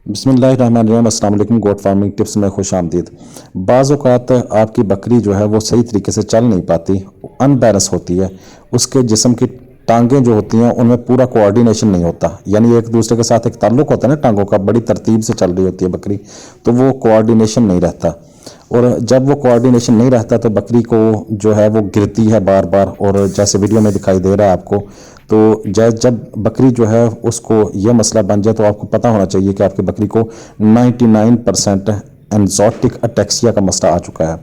बिस्मिल्लाहिर्रहमानिर्रहीम, अस्सलाम वालेकुम। गोट फार्मिंग टिप्स में खुश आमदीद। बाज़ औक़ात आपकी बकरी जो है वो सही तरीके से चल नहीं पाती, अनबैलेंस होती है। उसके जिस्म की टांगें जो होती हैं उनमें पूरा कोऑर्डिनेशन नहीं होता, यानी एक दूसरे के साथ एक ताल्लुक़ होता है ना टांगों का, बड़ी तरतीब से चल रही होती है बकरी, तो वो कोऑर्डिनेशन नहीं रहता। और जब वो कोऑर्डिनेशन नहीं रहता तो बकरी को जो है वो गिरती है बार बार, और जैसे वीडियो में दिखाई दे रहा है आपको, तो जब बकरी जो है उसको ये मसला बन जाए तो आपको पता होना चाहिए कि आपकी बकरी को 99% एंजाइटिक अटैक्सिया का मसला आ चुका है।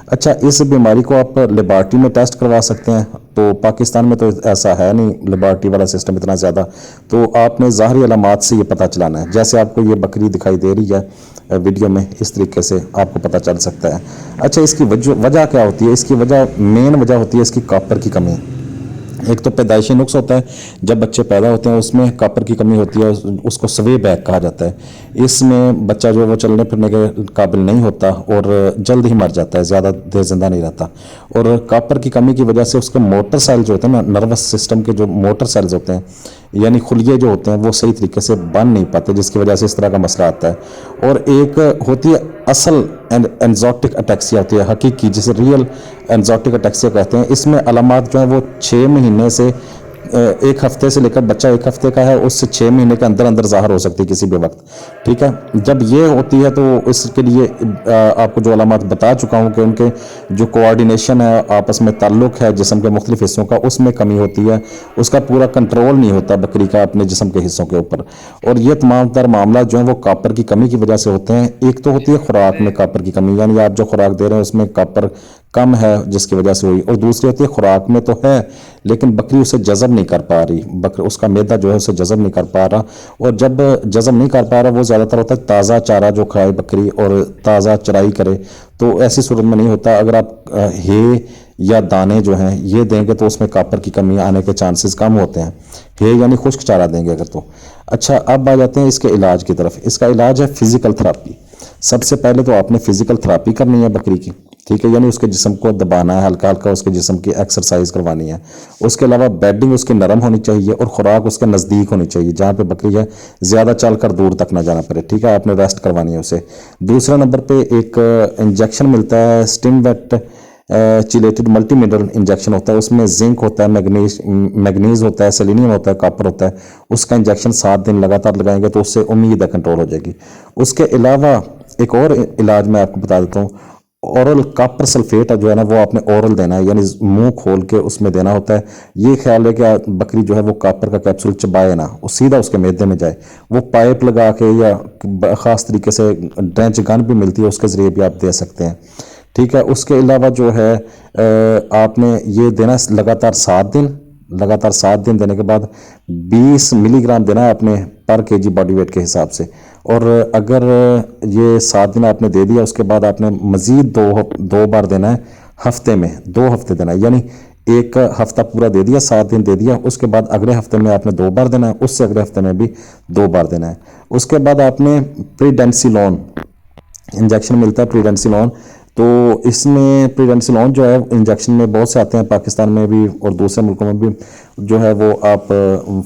अच्छा, इस बीमारी को आप लेबॉर्ट्री में टेस्ट करवा सकते हैं, तो पाकिस्तान में तो ऐसा है नहीं लेबॉर्ट्री वाला सिस्टम इतना ज़्यादा, तो आपने ज़ाहरी अलामात से ये पता चलाना है। जैसे आपको ये बकरी दिखाई दे रही है वीडियो में, इस तरीके से आपको पता चल सकता है। अच्छा, इसकी वजह क्या होती है? इसकी मेन वजह होती है इसकी कॉपर की कमी। एक तो पैदाइशी नुक्स होता है, जब बच्चे पैदा होते हैं उसमें कॉपर की कमी होती है, उसको स्वे बैक कहा जाता है। इसमें बच्चा जो है वो चलने फिरने के काबिल नहीं होता और जल्द ही मर जाता है, ज़्यादा देर जिंदा नहीं रहता। और कॉपर की कमी की वजह से उसके मोटर सेल जो होते हैं ना, नर्वस सिस्टम के जो मोटर सेल्स होते हैं, यानी खुलिये जो होते हैं, वो सही तरीके से बन नहीं पाते, जिसकी वजह से इस तरह का मसला आता है। और एक होती है असल एंजाइटिक अटैक्सिया होती है, हकीकी, जिसे रियल एंजाइटिक अटैक्सिया कहते हैं। इसमें अलामात जो है वो 6 महीने से एक हफ्ते से लेकर, बच्चा 1 हफ्ते का है उससे 6 महीने के अंदर अंदर ज़ाहिर हो सकती है किसी भी वक्त। ठीक है, जब ये होती है तो इसके लिए आपको जो अलामात बता चुका हूँ कि उनके जो कोऑर्डिनेशन है, आपस में ताल्लुक है जिस्म के मुख्तलिफ हिस्सों का, उसमें कमी होती है। उसका पूरा कंट्रोल नहीं होता बकरी का अपने जिस्म के हिस्सों के ऊपर। और ये तमाम तर मामला जो है वो कॉपर की कमी की वजह से होते हैं। एक तो होती है खुराक में कॉपर की कमी, यानी आप जो खुराक दे रहे हैं उसमें कॉपर कम है जिसकी वजह से हुई। और दूसरी होती है खुराक में तो है लेकिन बकरी उसे जज़ब नहीं कर पा रही, उसका मैदा जो है उसे जज़ब नहीं कर पा रहा। और जब जज़ब नहीं कर पा रहा, वो ज़्यादातर होता है ताज़ा चारा जो खाए बकरी और ताज़ा चराई करे, तो ऐसी सूरत में नहीं होता। अगर आप हे या दाने जो हैं ये देंगे तो उसमें कॉपर की कमी आने के चांसेस कम होते हैं। हे यानी खुश्क चारा देंगे अगर तो। अच्छा, अब आ जाते हैं इसके इलाज की तरफ। इसका इलाज है फिजिकल थेरापी। सबसे पहले तो आपने फिजिकल थेरापी करनी है बकरी की, ठीक है, यानी उसके जिस्म को दबाना है, हल्का हल्का उसके जिस्म की एक्सरसाइज करवानी है। उसके अलावा बेडिंग उसकी नरम होनी चाहिए और खुराक उसके नज़दीक होनी चाहिए, जहाँ पे बकरी है ज़्यादा चल कर दूर तक ना जाना पड़े। ठीक है, आपने रेस्ट करवानी है उसे। दूसरा नंबर पे एक इंजेक्शन मिलता है, स्टिमवेट चिलेटेड मल्टी मिनरल इंजेक्शन होता है। उसमें जिंक होता है, मैग्नीज होता है, सेलेनियम होता है, कॉपर होता है। उसका इंजेक्शन 7 दिन लगातार लगाएंगे तो उससे उम्मीद है कंट्रोल हो जाएगी। उसके अलावा एक और इलाज मैं आपको बता देता हूँ, ओरल कॉपर सल्फेट जो है ना, वो आपने ओरल देना है, यानी मुंह खोल के उसमें देना होता है। ये ख्याल है कि बकरी जो है वो कॉपर का कैप्सूल चबाए ना, वो सीधा उसके मैदे में जाए। वो पाइप लगा के या ख़ास तरीके से ड्रेंच गन भी मिलती है, उसके ज़रिए भी आप दे सकते हैं। ठीक है, उसके अलावा जो है आपने ये देना लगातार 7 दिन देने के बाद 20 मिलीग्राम देना है अपने पर केजी बॉडी वेट के हिसाब से। और अगर ये 7 दिन आपने दे दिया, उसके बाद आपने मज़ीद दो बार देना है हफ्ते में, 2 हफ्ते देना है, यानी एक हफ्ता पूरा दे दिया, 7 दिन दे दिया, उसके बाद अगले हफ्ते में आपने 2 बार देना है, उससे अगले हफ्ते में भी 2 बार देना है। उसके बाद आपने प्रीडेंसिलोन इंजेक्शन मिलता है, प्रीडेंसिलोन। तो इसमें प्रीडेंसिलोन जो है इंजेक्शन में बहुत से आते हैं, पाकिस्तान में भी और दूसरे मुल्कों में भी जो है वो आप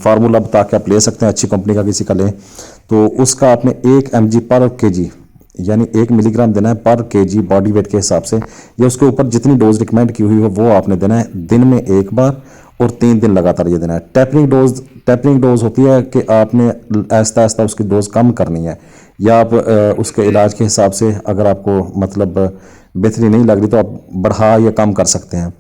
फार्मूला बता के आप ले सकते हैं, अच्छी कंपनी का किसी का लें। तो उसका आपने 1 mg पर केजी, यानी 1 मिलीग्राम देना है पर केजी बॉडी वेट के हिसाब से, या उसके ऊपर जितनी डोज रिकमेंड की हुई हो वो आपने देना है। दिन में 1 बार और 3 दिन लगातार ये देना है। टैपरिंग डोज होती है कि आपने आहिस्ता आहिस्ता उसकी डोज कम करनी है, या आप उसके इलाज के हिसाब से अगर आपको मतलब बेहतरी नहीं लग रही तो आप बढ़ा या कम कर सकते हैं।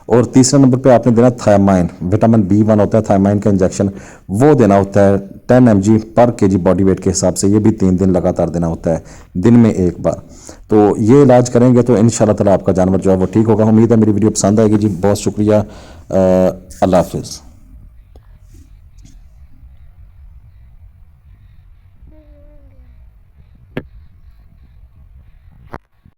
और तीसरे नंबर पे आपने देना थायमाइन, विटामिन B1 होता है, थायमाइन का इंजेक्शन वो देना होता है 10 mg पर केजी बॉडी वेट के हिसाब से। ये भी 3 दिन लगातार देना होता है, दिन में 1 बार। तो ये इलाज करेंगे तो इंशाल्लाह ताला आपका जानवर जो है वो ठीक होगा। उम्मीद है मेरी वीडियो पसंद आएगी जी। बहुत शुक्रिया, अल्लाह हाफिज़।